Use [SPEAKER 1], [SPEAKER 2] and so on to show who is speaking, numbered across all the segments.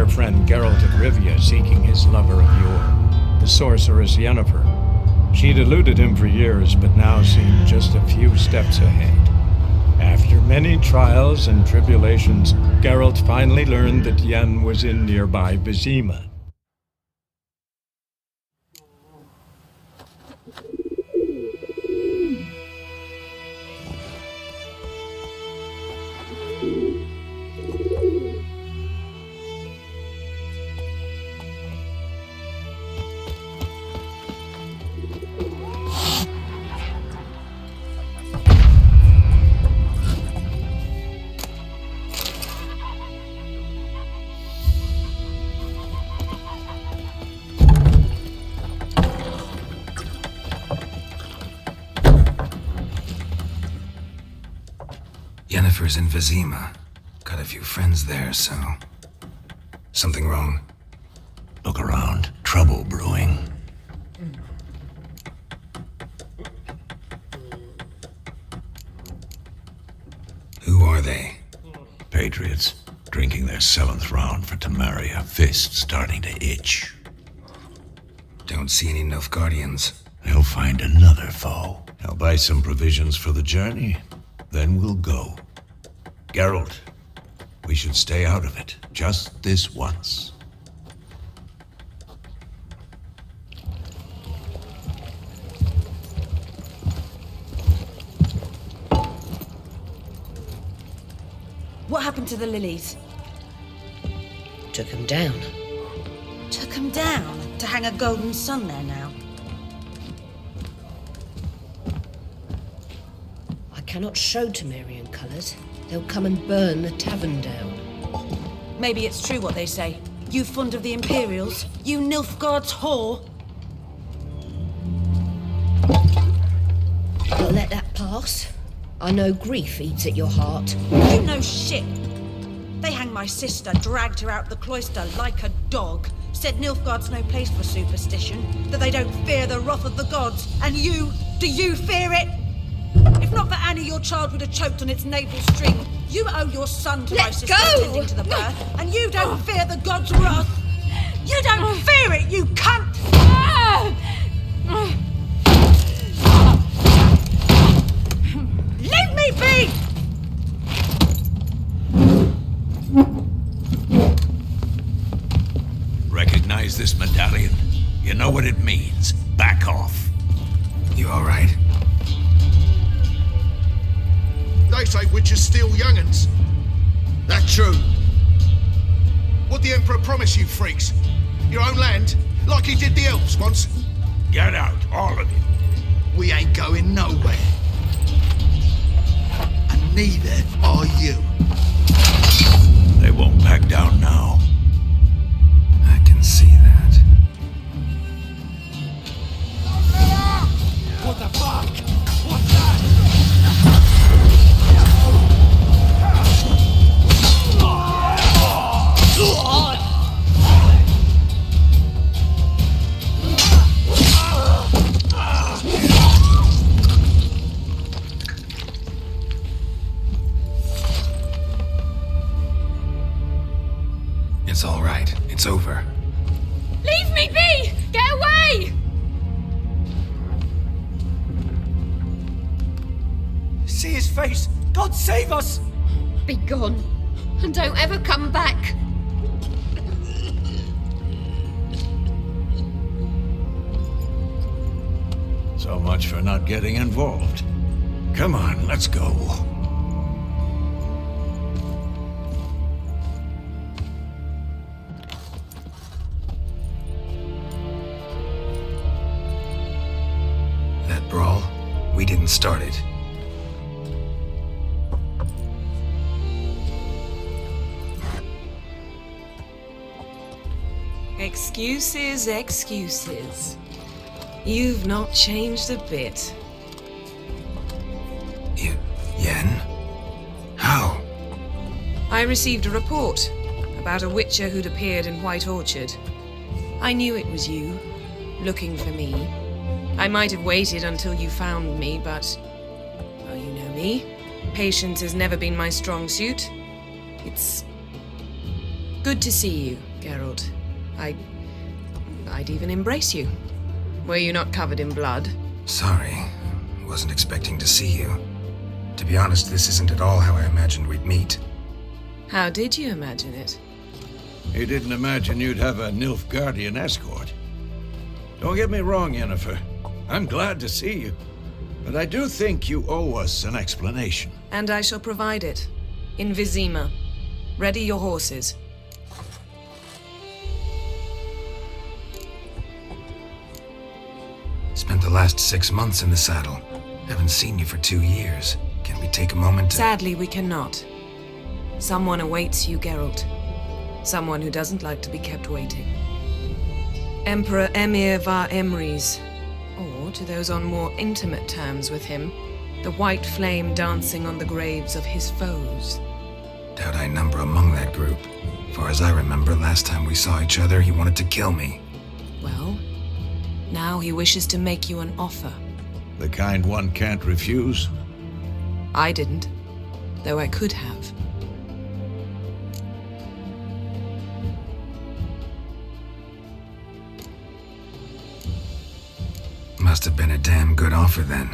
[SPEAKER 1] their friend Geralt of Rivia seeking his lover of yore, the sorceress Yennefer. She'd eluded him for years, but now seemed just a few steps ahead. After many trials and tribulations, Geralt finally learned that Yen was in nearby Vizima.
[SPEAKER 2] Yennefer's in Vizima. Got a few friends there, so... Something wrong?
[SPEAKER 3] Look around. Trouble brewing.
[SPEAKER 2] Who are they?
[SPEAKER 3] Patriots. Drinking their 7th round for Tamaria. Fist starting to itch.
[SPEAKER 2] Don't see any Nilfgaardians.
[SPEAKER 3] They'll find another foe. I'll buy some provisions for the journey. Then we'll go. Geralt, we should stay out of it. Just this once.
[SPEAKER 4] What happened to the lilies?
[SPEAKER 5] Took him down.
[SPEAKER 4] Took them down to hang a golden sun there now.
[SPEAKER 5] I cannot show Temerian colours. They'll come and burn the tavern down.
[SPEAKER 4] Maybe it's true what they say. You fond of the Imperials? You Nilfgaard's whore?
[SPEAKER 5] I'll let that pass. I know grief eats at your heart.
[SPEAKER 4] You know shit. They hanged my sister, dragged her out the cloister like a dog. Said Nilfgaard's no place for superstition, that they don't fear the wrath of the gods. And you, do you fear it? If not for Annie, your child would have choked on its navel string. You owe your son to my sister attending to the birth, and you don't fear the gods' wrath. You don't fear it, you cunt! Leave me be!
[SPEAKER 3] Recognize this medallion? You know what it means. Back off.
[SPEAKER 2] You alright?
[SPEAKER 6] They say witches steal young'uns. That true? What the Emperor promise you freaks? Your own land? Like he did the elves once?
[SPEAKER 3] Get out, all of you.
[SPEAKER 6] We ain't going nowhere. And neither are you.
[SPEAKER 3] They won't back down now.
[SPEAKER 2] I can see that.
[SPEAKER 3] What the fuck? What's that?
[SPEAKER 2] It's all right. It's over.
[SPEAKER 7] Leave me be! Get away!
[SPEAKER 8] See his face! God save us!
[SPEAKER 7] Be gone, and don't ever come back.
[SPEAKER 3] So much for not getting involved. Come on, let's go.
[SPEAKER 2] That brawl, we didn't start it.
[SPEAKER 9] Excuses, excuses. You've not changed a bit.
[SPEAKER 2] Yen? How?
[SPEAKER 9] I received a report about a witcher who'd appeared in White Orchard. I knew it was you, looking for me. I might have waited until you found me, but... well, you know me. Patience has never been my strong suit. It's good to see you. Geralt. I'd even embrace you. Were you not covered in blood?
[SPEAKER 2] Sorry. Wasn't expecting to see you. To be honest, this isn't at all how I imagined we'd meet.
[SPEAKER 9] How did you imagine it?
[SPEAKER 3] He didn't imagine you'd have a Nilfgaardian escort. Don't get me wrong, Yennefer. I'm glad to see you. But I do think you owe us an explanation.
[SPEAKER 9] And I shall provide it. In Vizima. Ready your horses.
[SPEAKER 2] Spent the last 6 months in the saddle. Haven't seen you for 2 years. Can we take a moment to...
[SPEAKER 9] Sadly, we cannot. Someone awaits you, Geralt. Someone who doesn't like to be kept waiting. Emperor Emir var Emrys. Or, to those on more intimate terms with him, the white flame dancing on the graves of his foes.
[SPEAKER 2] Doubt I number among that group. Far as I remember, last time we saw each other, he wanted to kill me.
[SPEAKER 9] Well, now he wishes to make you an offer.
[SPEAKER 3] The kind one can't refuse.
[SPEAKER 9] I didn't, though I could have.
[SPEAKER 2] Must have been a damn good offer then.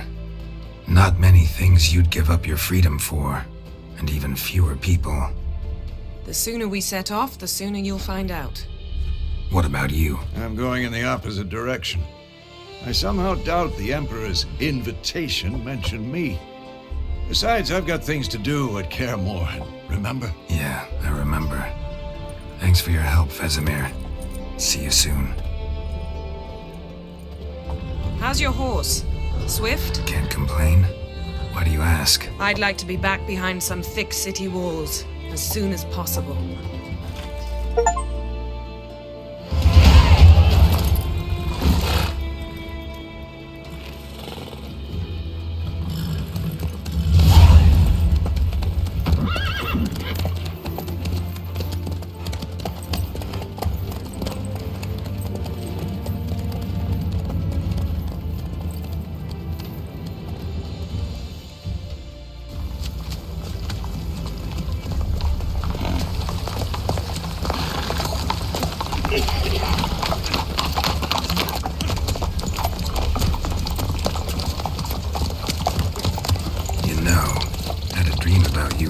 [SPEAKER 2] Not many things you'd give up your freedom for, and even fewer people.
[SPEAKER 9] The sooner we set off, the sooner you'll find out.
[SPEAKER 2] What about you?
[SPEAKER 3] I'm going in the opposite direction. I somehow doubt the Emperor's invitation mentioned me. Besides, I've got things to do at Kaer Morhen, remember?
[SPEAKER 2] Yeah, I remember. Thanks for your help, Vesemir. See you soon.
[SPEAKER 9] How's your horse? Swift?
[SPEAKER 2] Can't complain. Why do you ask?
[SPEAKER 9] I'd like to be back behind some thick city walls as soon as possible.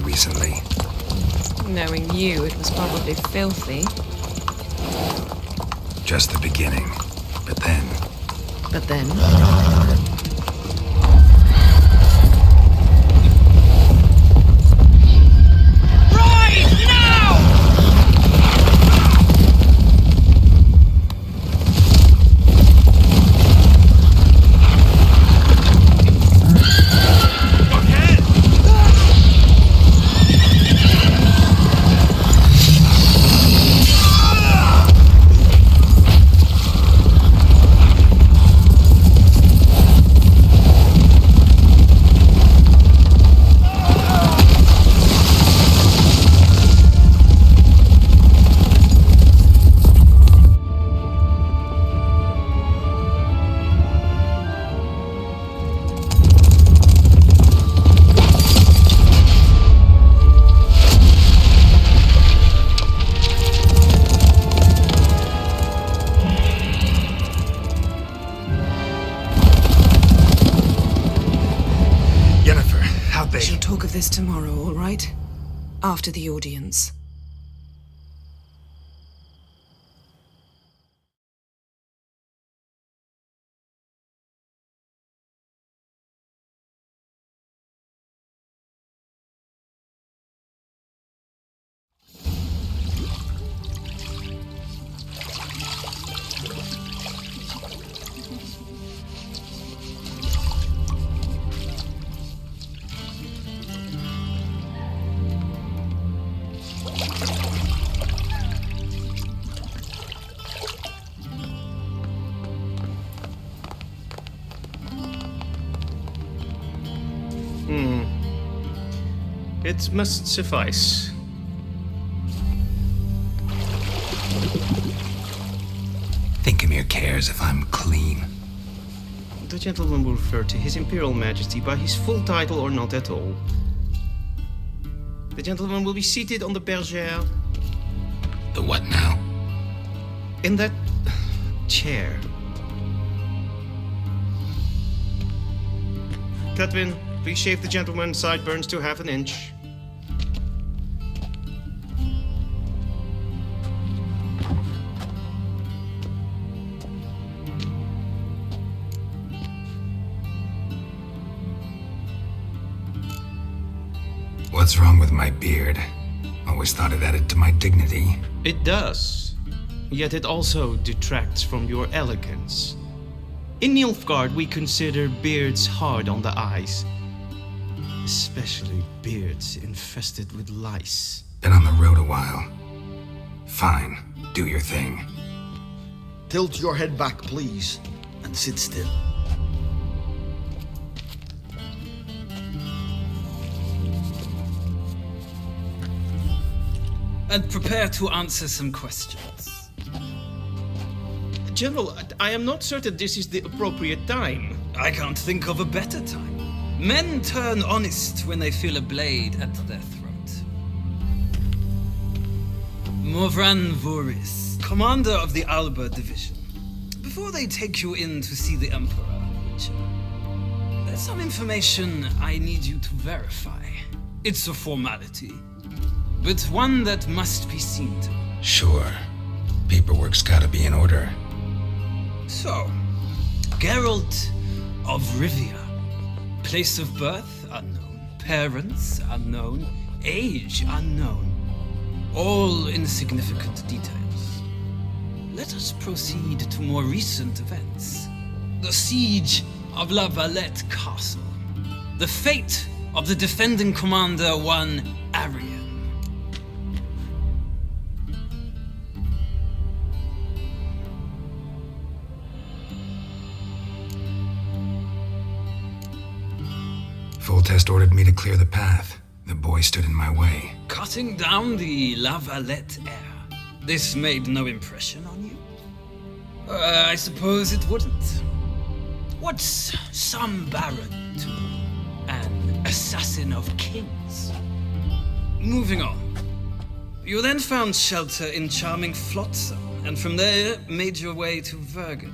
[SPEAKER 2] Recently.
[SPEAKER 9] Knowing you, it was probably filthy.
[SPEAKER 2] Just the beginning. But then...
[SPEAKER 9] But then?
[SPEAKER 8] Rise now!
[SPEAKER 9] We shall talk of this tomorrow, all right? After the audience.
[SPEAKER 10] It must suffice.
[SPEAKER 2] Think Emir cares if I'm clean.
[SPEAKER 10] The gentleman will refer to His Imperial Majesty by his full title or not at all. The gentleman will be seated on the bergère.
[SPEAKER 2] The what now?
[SPEAKER 10] In that chair. Catwin, please shave the gentleman's sideburns to half an inch.
[SPEAKER 2] What's wrong with my beard? Always thought it added to my dignity.
[SPEAKER 10] It does. Yet it also detracts from your elegance. In Nilfgaard, we consider beards hard on the eyes. Especially beards infested with lice.
[SPEAKER 2] Been on the road a while. Fine, do your thing.
[SPEAKER 6] Tilt your head back, please, and sit still.
[SPEAKER 8] And prepare to answer some questions.
[SPEAKER 10] General, I am not certain this is the appropriate time.
[SPEAKER 8] I can't think of a better time. Men turn honest when they feel a blade at their throat. Morvran Voris, commander of the Alba Division. Before they take you in to see the Emperor, Witcher, there's some information I need you to verify. It's a formality, but one that must be seen to.
[SPEAKER 2] Sure. Paperwork's gotta be in order.
[SPEAKER 8] So, Geralt of Rivia. Place of birth unknown. Parents unknown. Age unknown. All insignificant details. Let us proceed to more recent events. The siege of La Valette Castle. The fate of the defending commander, one Arian.
[SPEAKER 2] Foltest ordered me to clear the path. The boy stood in my way.
[SPEAKER 8] Cutting down the La Valette heir. This made no impression on you? I suppose it wouldn't. What's some baron to an assassin of kings? Moving on. You then found shelter in charming Flotsam, and from there made your way to Vergen.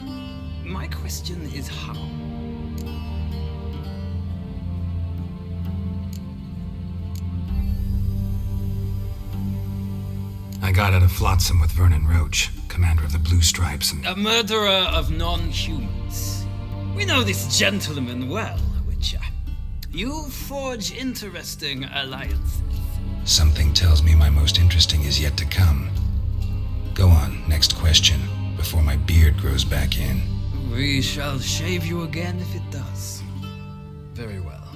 [SPEAKER 8] My question is how?
[SPEAKER 2] I got out of Flotsam with Vernon Roach, commander of the Blue Stripes, and...
[SPEAKER 8] A murderer of non-humans. We know this gentleman well, Witcher. You forge interesting alliances.
[SPEAKER 2] Something tells me my most interesting is yet to come. Go on, next question, before my beard grows back in.
[SPEAKER 8] We shall shave you again if it does. Very well.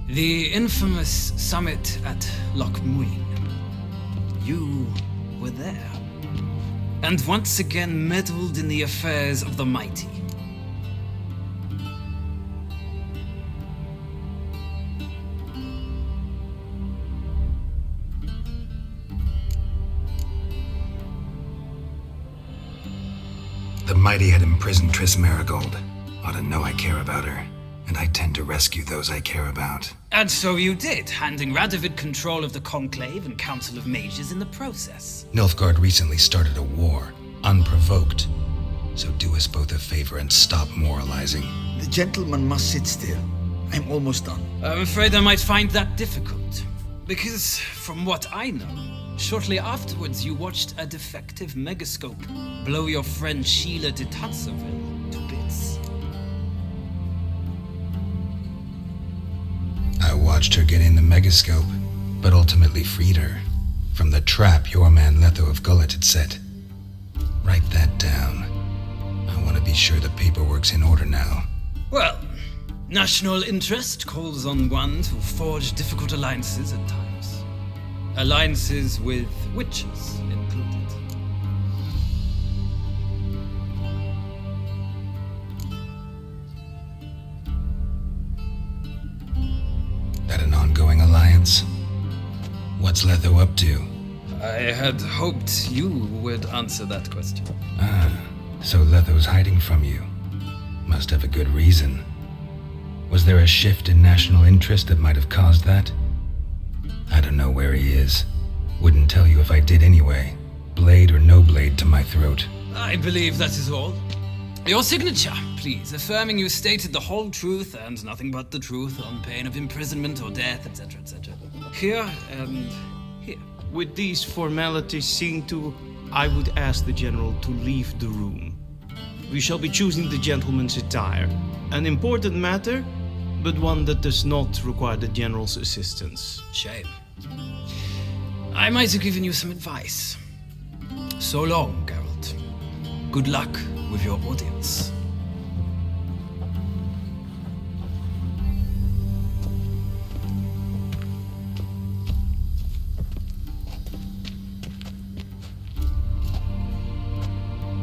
[SPEAKER 8] The infamous summit at Loch Muin. You were there, and once again meddled in the affairs of the mighty.
[SPEAKER 2] The mighty had imprisoned Triss Marigold. Ought to know I care about her, and I tend to rescue those I care about.
[SPEAKER 8] And so you did, handing Radovid control of the Conclave and Council of Mages in the process.
[SPEAKER 2] Nilfgaard recently started a war, unprovoked. So do us both a favor and stop moralizing.
[SPEAKER 6] The gentleman must sit still. I'm almost done.
[SPEAKER 8] I'm afraid I might find that difficult. Because, from what I know, shortly afterwards you watched a defective megascope blow your friend Sheila de Tatseville to bits.
[SPEAKER 2] I watched her get in the megascope, but ultimately freed her from the trap your man Letho of Gullet had set. Write that down. I want to be sure the paperwork's in order now.
[SPEAKER 8] Well, national interest calls on one to forge difficult alliances at times. Alliances with witches included.
[SPEAKER 2] That an ongoing alliance? What's Letho up to?
[SPEAKER 8] I had hoped you would answer that question.
[SPEAKER 2] So Letho's hiding from you. Must have a good reason. Was there a shift in national interest that might have caused that? I don't know where he is. Wouldn't tell you if I did anyway. blade or no blade to my throat.
[SPEAKER 8] I believe that is all. Your signature, please, affirming you stated the whole truth and nothing but the truth on pain of imprisonment or death, etc., etc. Here and here.
[SPEAKER 10] With these formalities seen to, I would ask the General to leave the room. We shall be choosing the gentleman's attire. An important matter, but one that does not require the General's assistance.
[SPEAKER 8] Shame. I might have given you some advice. So long, Geralt. Good luck with your audience.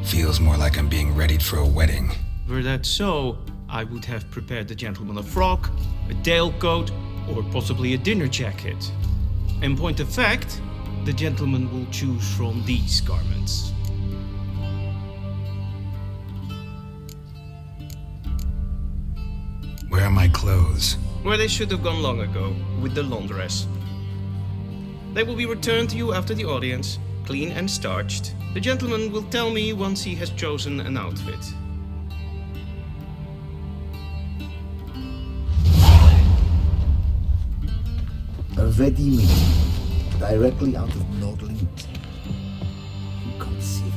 [SPEAKER 2] Feels more like I'm being readied for a wedding.
[SPEAKER 10] Were that so, I would have prepared the gentleman a frock, a tailcoat, or possibly a dinner jacket. In point of fact, the gentleman will choose from these garments.
[SPEAKER 2] Where are my clothes?
[SPEAKER 10] Where they should have gone long ago, with the laundress. They will be returned to you after the audience, clean and starched. The gentleman will tell me once he has chosen an outfit.
[SPEAKER 11] A ready meat, directly out of Nordling. Inconceivable.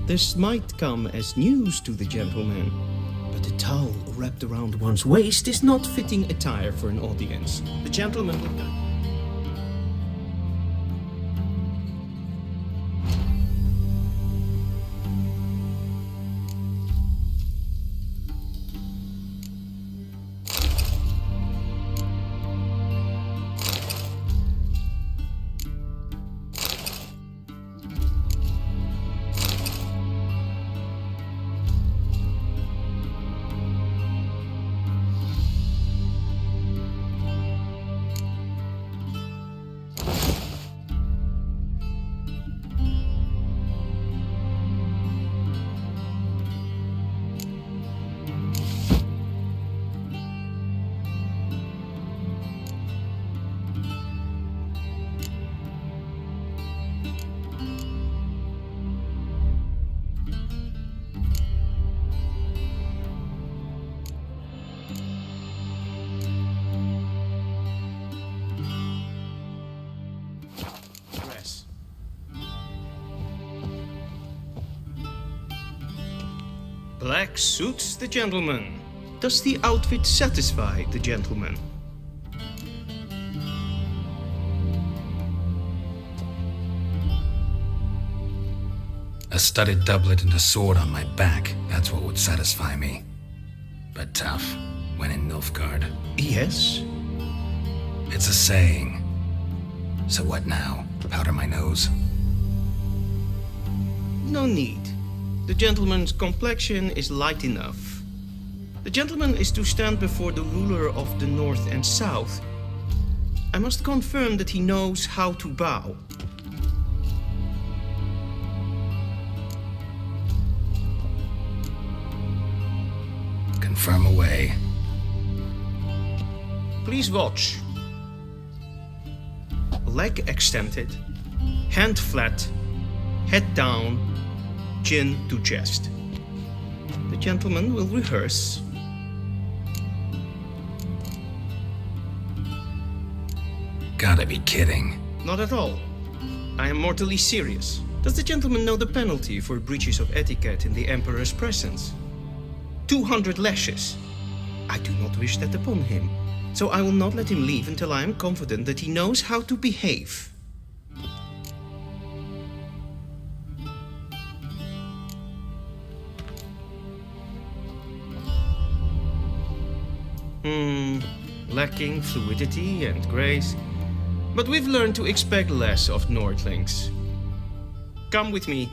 [SPEAKER 10] This might come as news to the gentleman, but a towel wrapped around one's waist is not fitting attire for an audience. The gentleman will guide. Black suits the gentleman. Does the outfit satisfy the gentleman?
[SPEAKER 2] A studded doublet and a sword on my back, that's what would satisfy me. But tough, when in Nilfgaard.
[SPEAKER 10] Yes.
[SPEAKER 2] It's a saying. So what now? Powder my nose?
[SPEAKER 10] No need. The gentleman's complexion is light enough. The gentleman is to stand before the ruler of the North and South. I must confirm that he knows how to bow.
[SPEAKER 2] Confirm away.
[SPEAKER 10] Please watch. Leg extended, hand flat, head down, chin to chest. The gentleman will rehearse.
[SPEAKER 2] Gotta be kidding.
[SPEAKER 10] Not at all. I am mortally serious. Does the gentleman know the penalty for breaches of etiquette in the Emperor's presence? 200 lashes. I do not wish that upon him, so I will not let him leave until I am confident that he knows how to behave. Lacking fluidity and grace, but we've learned to expect less of Nordlings. Come with me.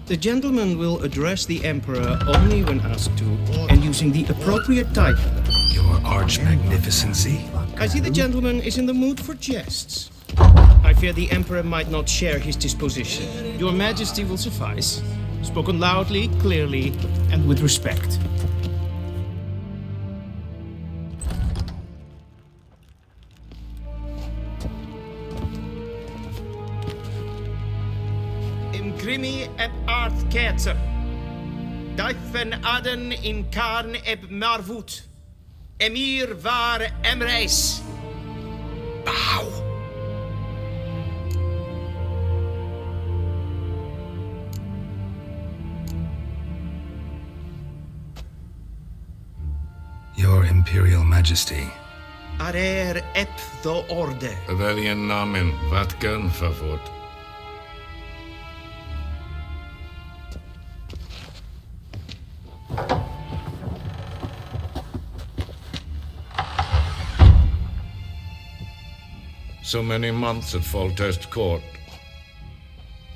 [SPEAKER 10] The gentleman will address the Emperor only when asked to, and using the appropriate title.
[SPEAKER 2] Your arch-magnificency?
[SPEAKER 10] I see the gentleman is in the mood for jests. I fear the Emperor might not share his disposition. Your Majesty will suffice. Spoken loudly, clearly, and with respect. Imgrimi eb art ketzer. Daifen aden in karn eb marvut. Emir var emreis.
[SPEAKER 2] Bow! Your Imperial Majesty.
[SPEAKER 10] Arer ep the orde.
[SPEAKER 12] Rebellion namen, vatgen favort. So many months at Foltest Court,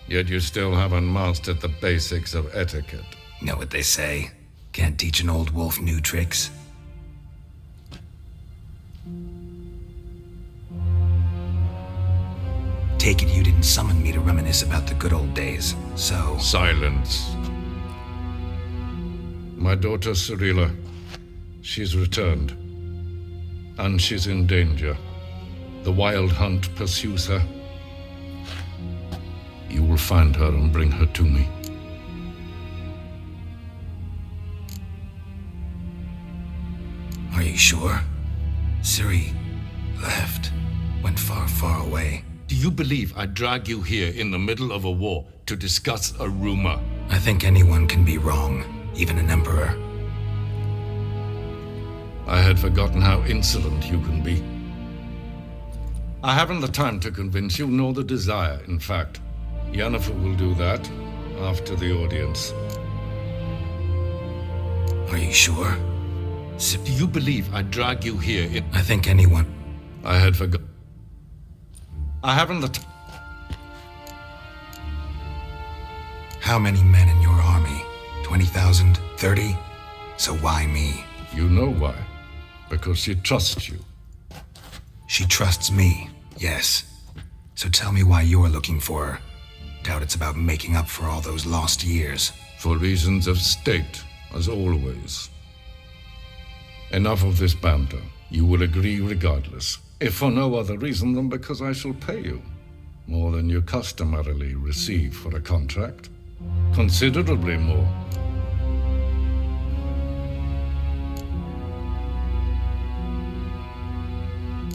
[SPEAKER 12] yet you still haven't mastered the basics of etiquette.
[SPEAKER 2] Know what they say? Can't teach an old wolf new tricks. Take it you didn't summon me to reminisce about the good old days, so...
[SPEAKER 12] Silence. My daughter Cirilla, she's returned, and she's in danger. The Wild Hunt pursues her. You will find her and bring her to me.
[SPEAKER 2] Are you sure? Ciri left, went far, far away.
[SPEAKER 12] Do you believe I drag you here in the middle of a war to discuss a rumor?
[SPEAKER 2] I think anyone can be wrong, even an emperor.
[SPEAKER 12] I had forgotten how insolent you can be. I haven't the time to convince you, nor the desire, in fact. Yennefer will do that after the audience.
[SPEAKER 2] Are you sure?
[SPEAKER 12] Do you believe I drag you here in...
[SPEAKER 2] I think anyone...
[SPEAKER 12] I had forgotten. I haven't the time.
[SPEAKER 2] How many men in your army? 20,000? 30? So why me?
[SPEAKER 12] You know why. Because she trusts you.
[SPEAKER 2] She trusts me, yes. So tell me why you're looking for her. Doubt it's about making up for all those lost years.
[SPEAKER 12] For reasons of state, as always. Enough of this banter. You will agree regardless. If for no other reason than because I shall pay you. More than you customarily receive for a contract. Considerably more.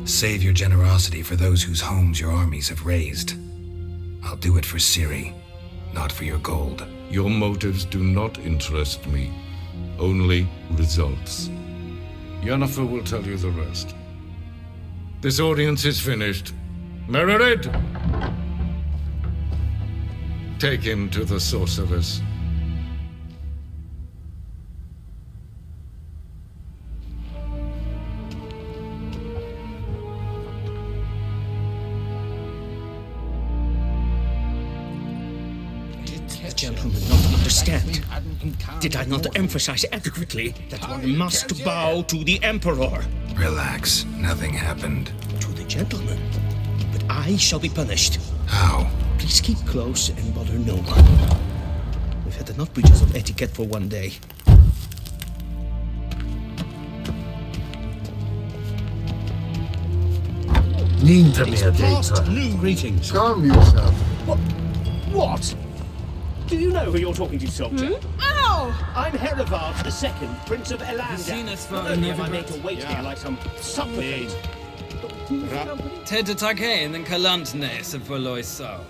[SPEAKER 2] Save your generosity for those whose homes your armies have razed. I'll do it for Ciri, not for your gold.
[SPEAKER 12] Your motives do not interest me. Only results. Yennefer will tell you the rest. This audience is finished. Mererid! Take him to the sorceress.
[SPEAKER 10] Gentlemen, not understand. Did I not emphasize adequately that one must bow to the Emperor?
[SPEAKER 2] Relax, nothing happened.
[SPEAKER 10] To the gentleman. But I shall be punished.
[SPEAKER 2] How?
[SPEAKER 10] Please keep close and bother no one. We've had enough breaches of etiquette for one day.
[SPEAKER 11] Greetings. Calm yourself.
[SPEAKER 13] What? Do you know who you're talking to, soldier?
[SPEAKER 4] Ow!
[SPEAKER 13] I'm Herivard II, Prince of Elander.
[SPEAKER 8] seen us for
[SPEAKER 13] Not only am I
[SPEAKER 8] another-
[SPEAKER 13] made to wait here like some supplicant.
[SPEAKER 8] Ted taghen and kalantne se verloisau.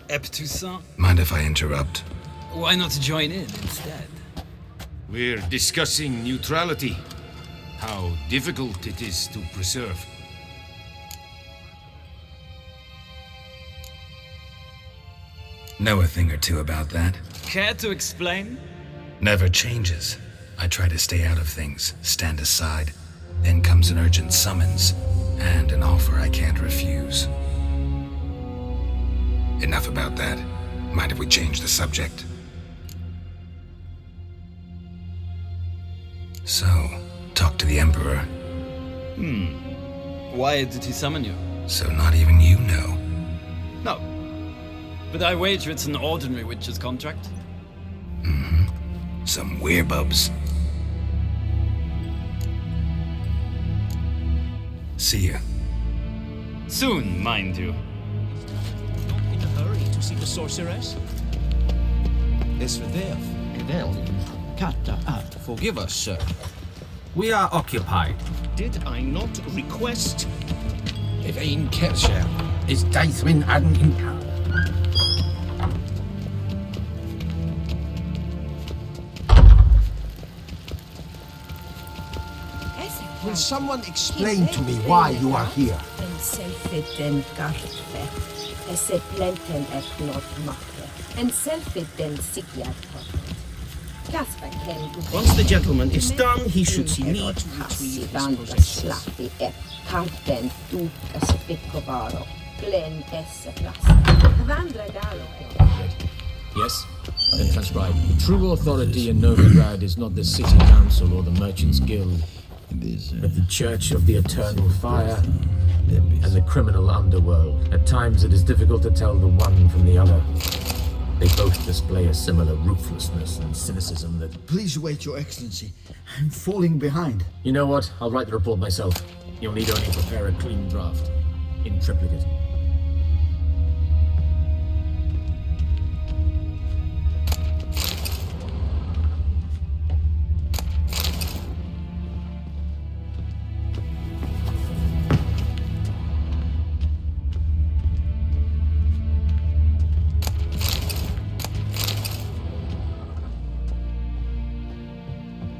[SPEAKER 8] Eptusan.
[SPEAKER 2] Mind if I interrupt?
[SPEAKER 8] Why not join in instead?
[SPEAKER 14] We're discussing neutrality. How difficult it is to preserve.
[SPEAKER 2] Know a thing or two about that.
[SPEAKER 8] Care to explain?
[SPEAKER 2] Never changes. I try to stay out of things, stand aside. Then comes an urgent summons, and an offer I can't refuse. Enough about that. Mind if we change the subject? So, talk to the Emperor.
[SPEAKER 8] Why did he summon you?
[SPEAKER 2] So not even you know.
[SPEAKER 8] No. But I wager it's an ordinary witch's contract.
[SPEAKER 2] Some werebubs. See ya.
[SPEAKER 8] Soon, mind you.
[SPEAKER 13] Not in a hurry to see the sorceress?
[SPEAKER 15] Well, forgive us, sir. We are occupied.
[SPEAKER 13] Did I not request?
[SPEAKER 15] If ein Kercher is Deithwin Aden Inka.
[SPEAKER 11] Will someone explain to me why you are here?
[SPEAKER 16] En selfiden garfe, esse plenten eknot makke, en selfiden sigjärpot.
[SPEAKER 13] Once the gentleman is done, he should see me to retrieve his possessions.
[SPEAKER 16] Karten tuukas pikkovaro, glen esse plas. Vandra galo.
[SPEAKER 17] Yes, then transcribe. True authority in Novigrad is not the city council or the merchants' guild, but the Church of the Eternal Fire and the criminal underworld. At times it is difficult to tell the one from the other. They both display a similar ruthlessness and cynicism that...
[SPEAKER 11] Please wait, Your Excellency. I'm falling behind.
[SPEAKER 17] You know what? I'll write the report myself. You'll need only prepare a clean draft. In triplicate.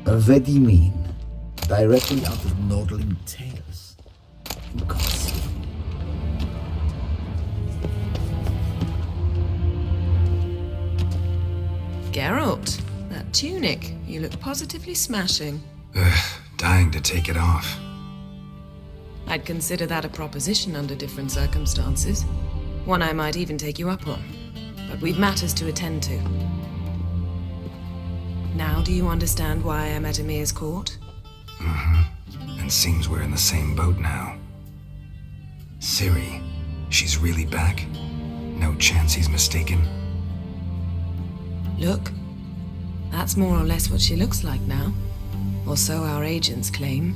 [SPEAKER 11] Vedimin, directly out of Nordling Tales. Immersive.
[SPEAKER 9] Geralt, that tunic. You look positively smashing.
[SPEAKER 2] Dying to take it off.
[SPEAKER 9] I'd consider that a proposition under different circumstances. One I might even take you up on. But we've matters to attend to. Now do you understand why I'm at Emir's court?
[SPEAKER 2] And seems we're in the same boat now. Ciri, she's really back? No chance he's mistaken?
[SPEAKER 9] Look, that's more or less what she looks like now. Or so our agents claim.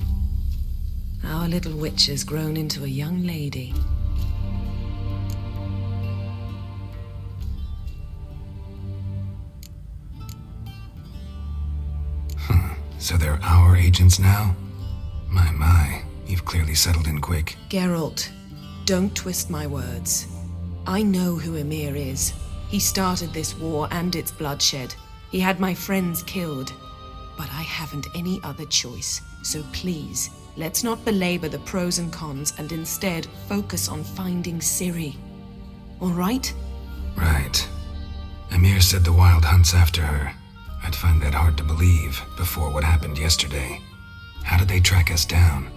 [SPEAKER 9] Our little witch has grown into a young lady.
[SPEAKER 2] So they're our agents now? My, you've clearly settled in quick.
[SPEAKER 9] Geralt, don't twist my words. I know who Emir is. He started this war and its bloodshed. He had my friends killed. But I haven't any other choice. So please, let's not belabor the pros and cons and instead focus on finding Ciri. All right?
[SPEAKER 2] Right. Emir said the Wild hunt's after her. I'd find that hard to believe before what happened yesterday. How did they track us down?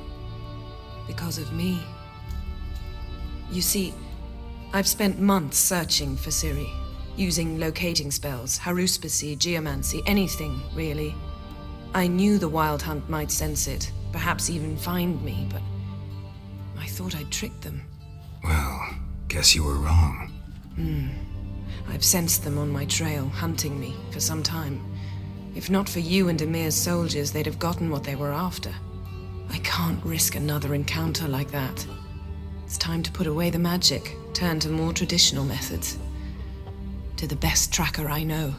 [SPEAKER 9] Because of me. You see, I've spent months searching for Ciri, using locating spells, haruspicy, geomancy, anything, really. I knew the Wild Hunt might sense it, perhaps even find me, but I thought I'd tricked them.
[SPEAKER 2] Well, guess you were wrong.
[SPEAKER 9] I've sensed them on my trail, hunting me, for some time. If not for you and Emir's soldiers, they'd have gotten what they were after. I can't risk another encounter like that. It's time to put away the magic, turn to more traditional methods. To the best tracker I know.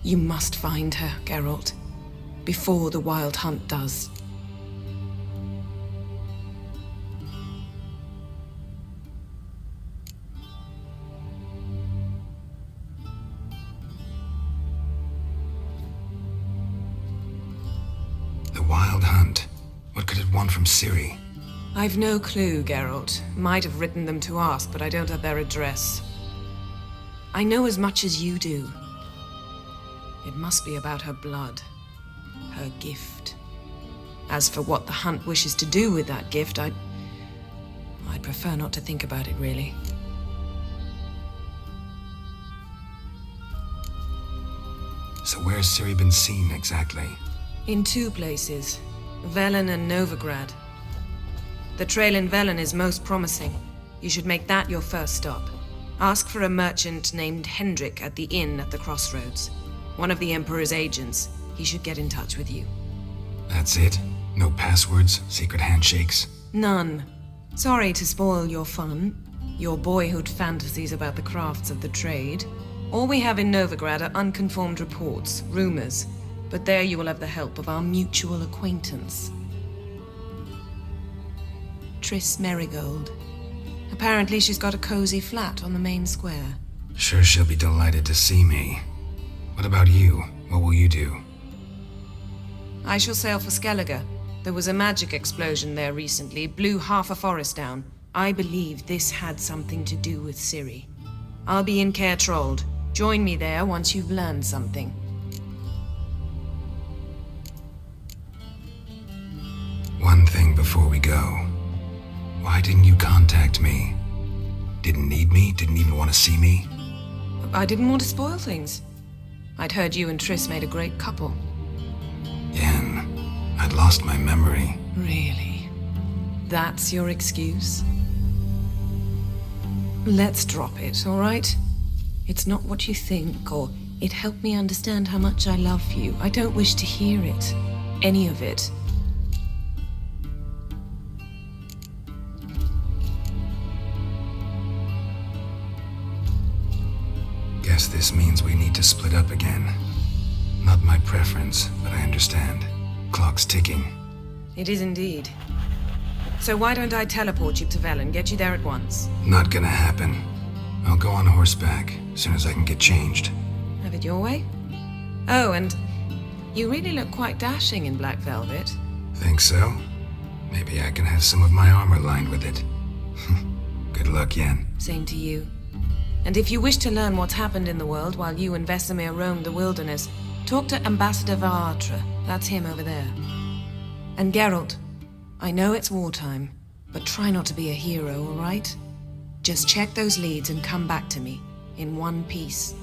[SPEAKER 9] You must find her, Geralt. Before the Wild Hunt does.
[SPEAKER 2] The Wild Hunt. What could it want from Ciri?
[SPEAKER 9] I've no clue, Geralt. Might have written them to ask, but I don't have their address. I know as much as you do. It must be about her blood. Her gift. As for what the Hunt wishes to do with that gift, I'd prefer not to think about it, really.
[SPEAKER 2] So where's Ciri been seen, exactly?
[SPEAKER 9] In 2 places, Velen and Novigrad. The trail in Velen is most promising. You should make that your first stop. Ask for a merchant named Hendrik at the inn at the crossroads. One of the Emperor's agents. He should get in touch with you.
[SPEAKER 2] That's it? No passwords, secret handshakes?
[SPEAKER 9] None. Sorry to spoil your fun, your boyhood fantasies about the crafts of the trade. All we have in Novigrad are unconfirmed reports, rumors, but there you will have the help of our mutual acquaintance. Triss Merigold. Apparently she's got a cozy flat on the main square.
[SPEAKER 2] Sure she'll be delighted to see me. What about you? What will you do?
[SPEAKER 9] I shall sail for Skellige. There was a magic explosion there recently, blew half a forest down. I believe this had something to do with Ciri. I'll be in Caer Trold. Join me there once you've learned something.
[SPEAKER 2] One thing before we go. Why didn't you contact me? Didn't need me? Didn't even want to see me?
[SPEAKER 9] I didn't want to spoil things. I'd heard you and Triss made a great couple.
[SPEAKER 2] Yen, I'd lost my memory.
[SPEAKER 9] Really? That's your excuse? Let's drop it, all right? It's not what you think, or it helped me understand how much I love you. I don't wish to hear it. Any of it.
[SPEAKER 2] Guess this means we need to split up again. Not my preference, but I understand. Clock's ticking.
[SPEAKER 9] It is indeed. So why don't I teleport you to Velen, get you there at once?
[SPEAKER 2] Not gonna happen. I'll go on horseback, as soon as I can get changed.
[SPEAKER 9] Have it your way? Oh, and you really look quite dashing in black velvet.
[SPEAKER 2] Think so? Maybe I can have some of my armor lined with it. Good luck, Yen.
[SPEAKER 9] Same to you. And if you wish to learn what's happened in the world while you and Vesemir roamed the wilderness, talk to Ambassador Varatra. That's him over there. And Geralt, I know it's wartime, but try not to be a hero, all right? Just check those leads and come back to me, in one piece.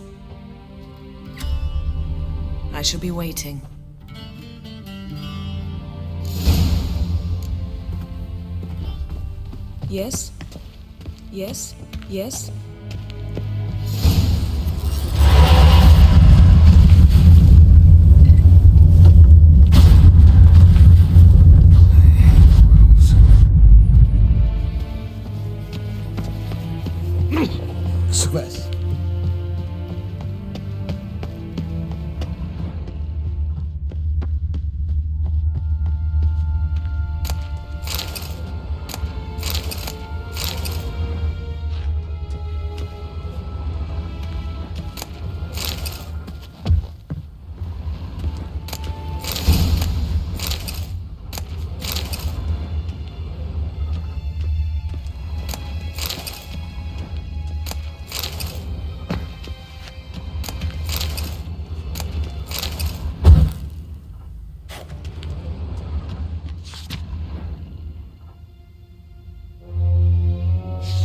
[SPEAKER 9] I shall be waiting. Yes? Yes? Yes?
[SPEAKER 11] Squares.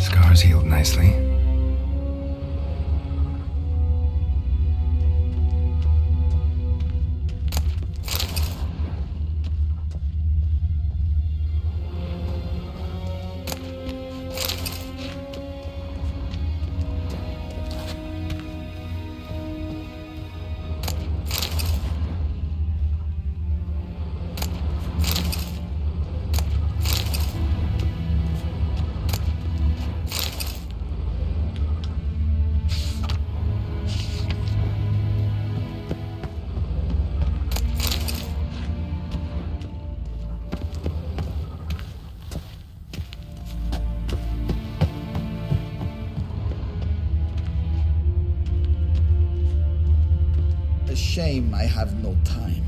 [SPEAKER 2] Scars healed nicely.
[SPEAKER 11] A shame I have no time.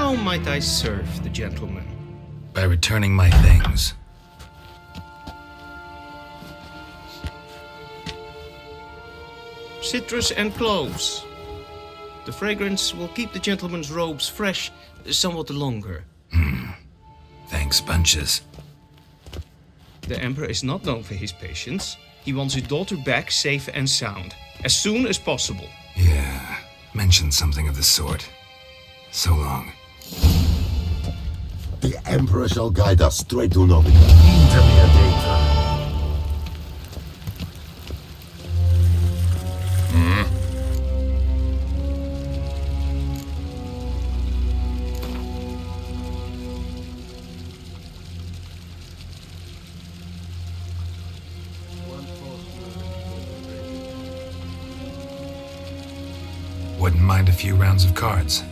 [SPEAKER 10] How might I serve the gentleman?
[SPEAKER 2] By returning my things.
[SPEAKER 10] Citrus and cloves. The fragrance will keep the gentleman's robes fresh somewhat longer.
[SPEAKER 2] Thanks, bunches.
[SPEAKER 10] The Emperor is not known for his patience. He wants his daughter back safe and sound, as soon as possible.
[SPEAKER 2] Yeah, mentioned something of the sort. So long.
[SPEAKER 18] The Emperor shall guide us straight to Novigrad. Intermia data.
[SPEAKER 2] Wouldn't mind a few rounds of cards.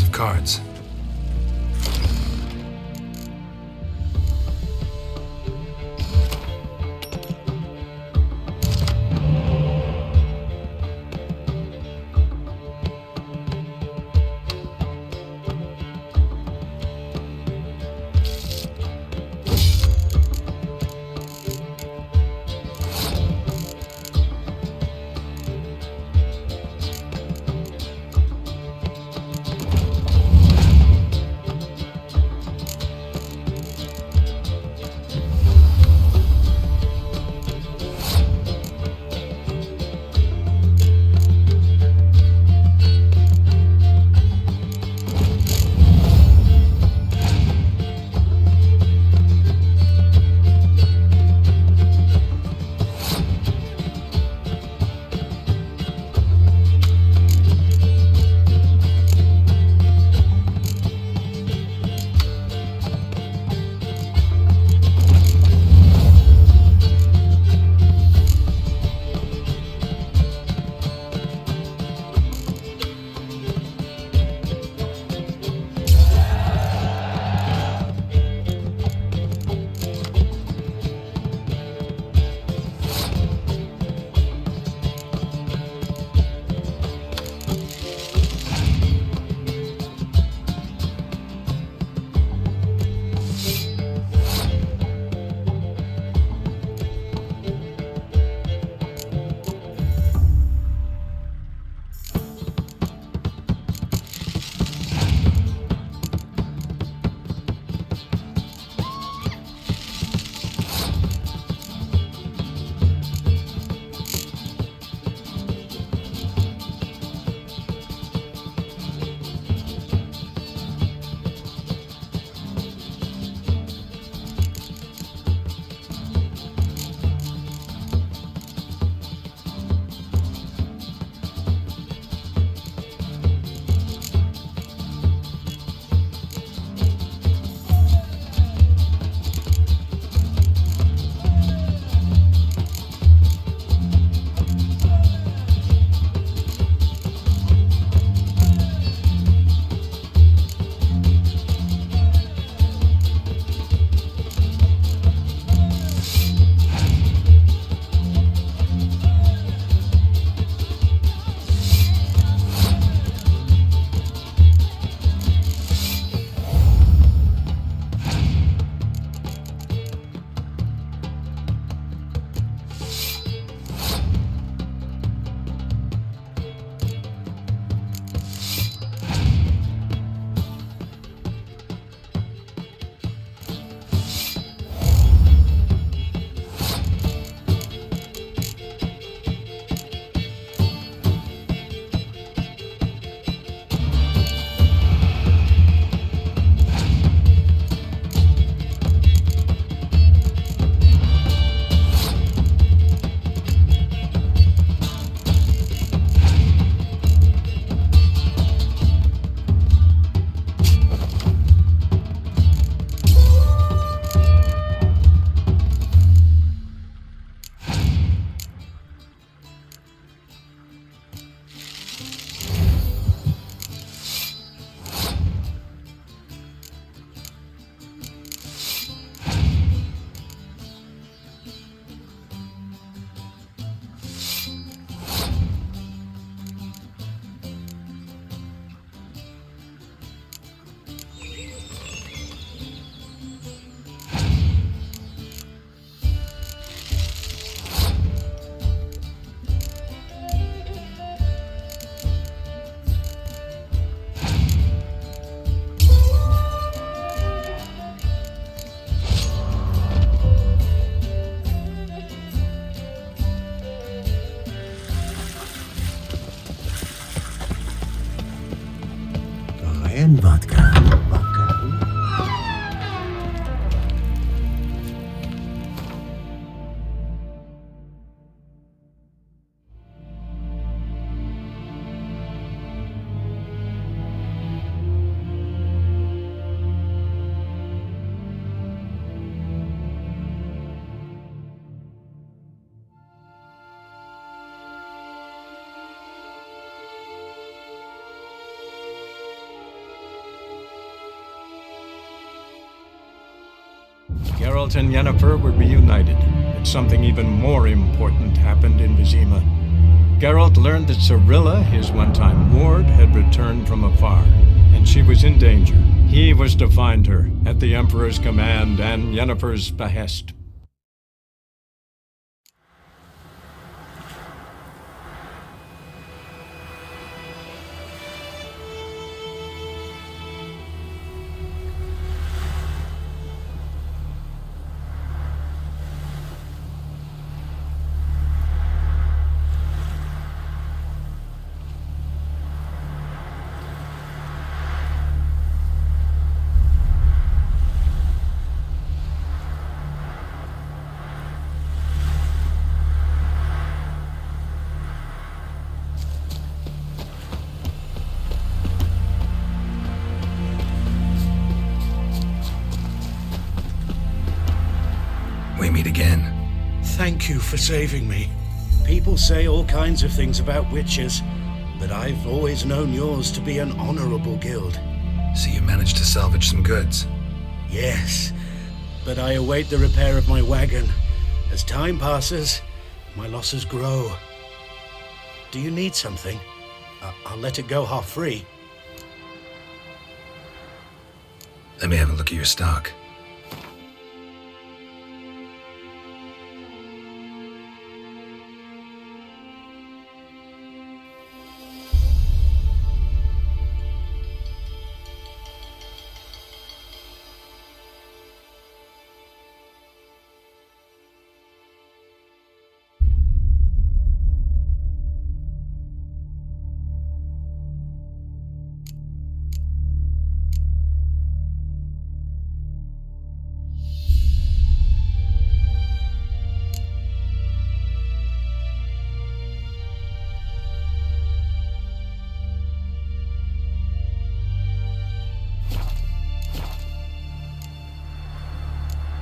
[SPEAKER 2] of cards.
[SPEAKER 18] and vodka.
[SPEAKER 1] Geralt and Yennefer were reunited, but something even more important happened in Vizima. Geralt learned that Cirilla, his one-time ward, had returned from afar, and she was in danger. He was to find her, at the Emperor's command and Yennefer's behest.
[SPEAKER 2] We meet again.
[SPEAKER 19] Thank you for saving me. People say all kinds of things about witches, but I've always known yours to be an honorable guild.
[SPEAKER 2] So you managed to salvage some goods?
[SPEAKER 19] Yes, but I await the repair of my wagon. As time passes, my losses grow. Do you need something? I'll let it go half-free.
[SPEAKER 2] Let me have a look at your stock.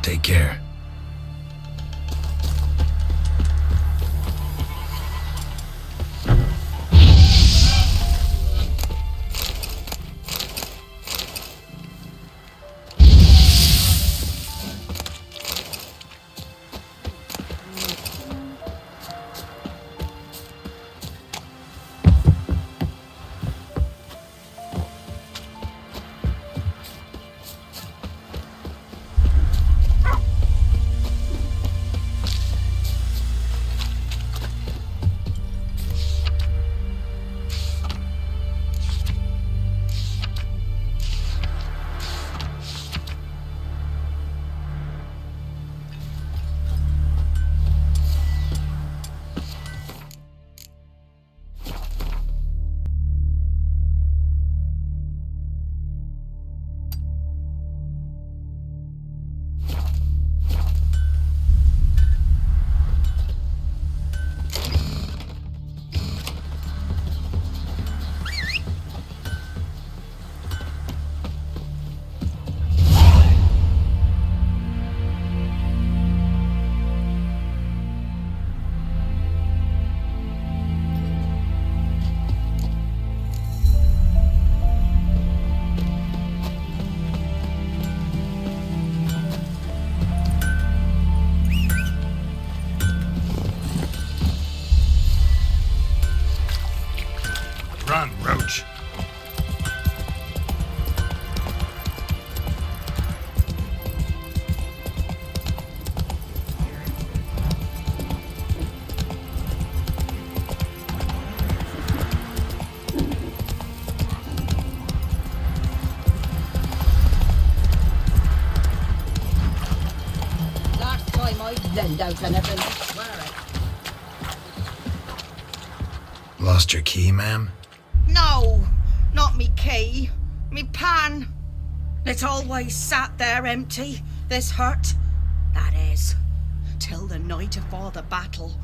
[SPEAKER 2] Take care.
[SPEAKER 3] Run, Roach.
[SPEAKER 16] Last time I lend out and everything, swear it.
[SPEAKER 2] Lost your key, ma'am?
[SPEAKER 4] No, not me key. Me pan. It's always sat there empty, this hut. That is, till the night afore the battle.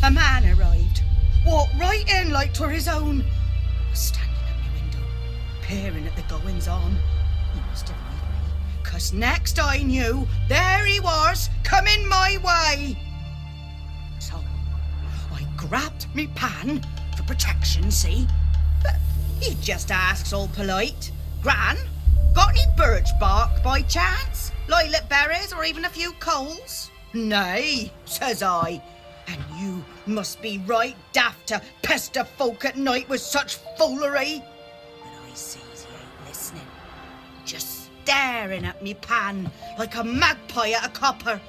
[SPEAKER 4] A man arrived, walked right in like 'twere his own. Was standing at my window, peering at the goings-on. He must have known me, 'cause next I knew, there he was, coming my way. So, I grabbed me pan, for protection, see? But he just asks all polite, Gran, Got any birch bark by chance? Lilac berries or even a few coals? Nay, says I. And you must be right daft to pester folk at night with such foolery. But I sees he ain't listening. Just staring at me pan like a magpie at a copper.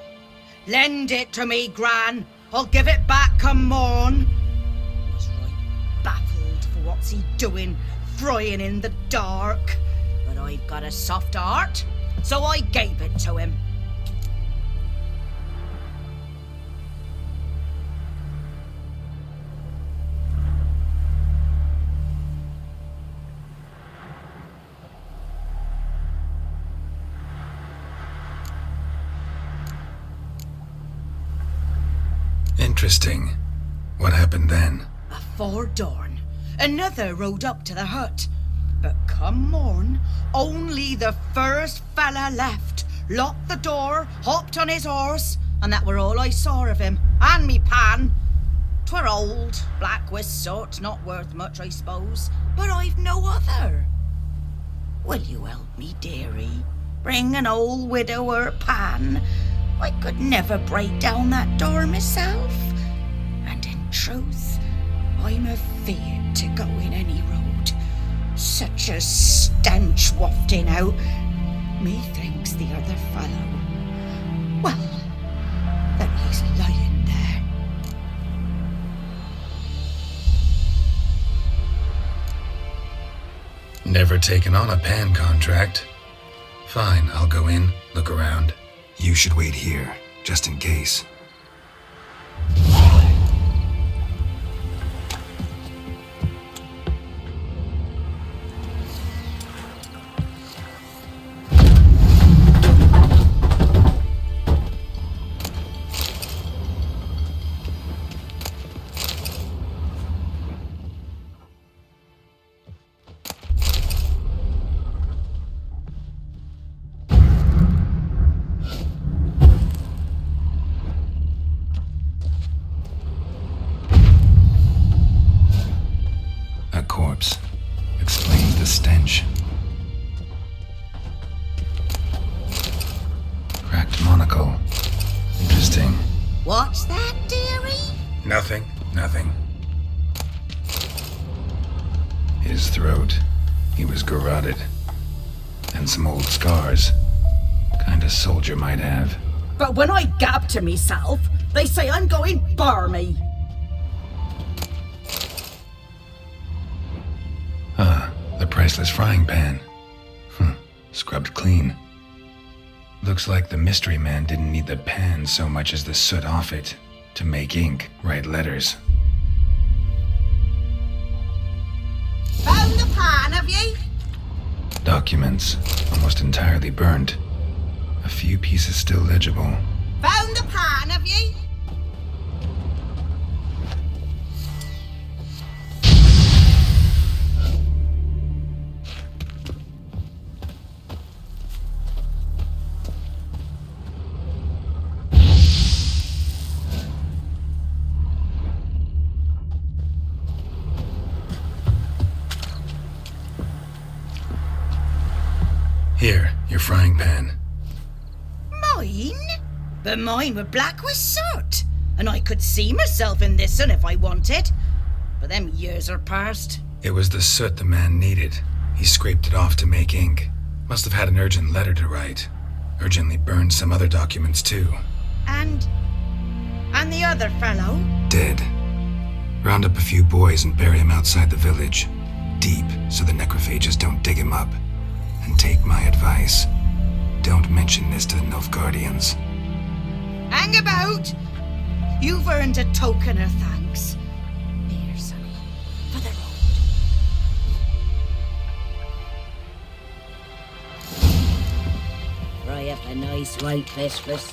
[SPEAKER 4] Lend it to me, Gran. I'll give it back come morn. I was right baffled for what's he doing, frying in the dark. But I've got a soft heart, so I gave it to him.
[SPEAKER 2] Interesting. What happened then?
[SPEAKER 4] Afore dawn, another rode up to the hut. But come morn, only the first fella left, locked the door, hopped on his horse, and that were all I saw of him, and me pan. 'Twere old, black with soot, not worth much, I suppose, but I've no other. Will you help me, dearie? Bring an old widower pan. I could never break down that door myself. And in truth, I'm afeard to go in any road. Such a stench wafting out. Methinks the other fellow, well, that he's lying there.
[SPEAKER 2] Never taken on a pan contract. Fine, I'll go in, look around. You should wait here, just in case. Corpse. Explains the stench. Cracked monocle. Interesting.
[SPEAKER 4] What's that, dearie?
[SPEAKER 2] Nothing. His throat. He was garroted. And some old scars. Kind a soldier might have.
[SPEAKER 4] But when I gab to myself, they say I'm going barmy.
[SPEAKER 2] The priceless frying pan. Scrubbed clean. Looks like the mystery man didn't need the pan so much as the soot off it to make ink, write letters.
[SPEAKER 4] Found the pan, have ye?
[SPEAKER 2] Documents, almost entirely burnt. A few pieces still legible.
[SPEAKER 4] Found the pan, have ye?
[SPEAKER 2] Here, your frying pan.
[SPEAKER 4] Mine? But mine were black with soot, and I could see myself in this one if I wanted. But them years are past.
[SPEAKER 2] It was the soot the man needed. He scraped it off to make ink. Must have had an urgent letter to write. Urgently burned some other documents too.
[SPEAKER 4] And the other fellow?
[SPEAKER 2] Dead. Round up a few boys and bury him outside the village. Deep, so the necrophages don't dig him up. And take my advice. Don't mention this to the Nilfgaardians.
[SPEAKER 4] Hang about! You've earned a token of thanks. Here, sonny, for the road.
[SPEAKER 16] Fry up a nice white vespers.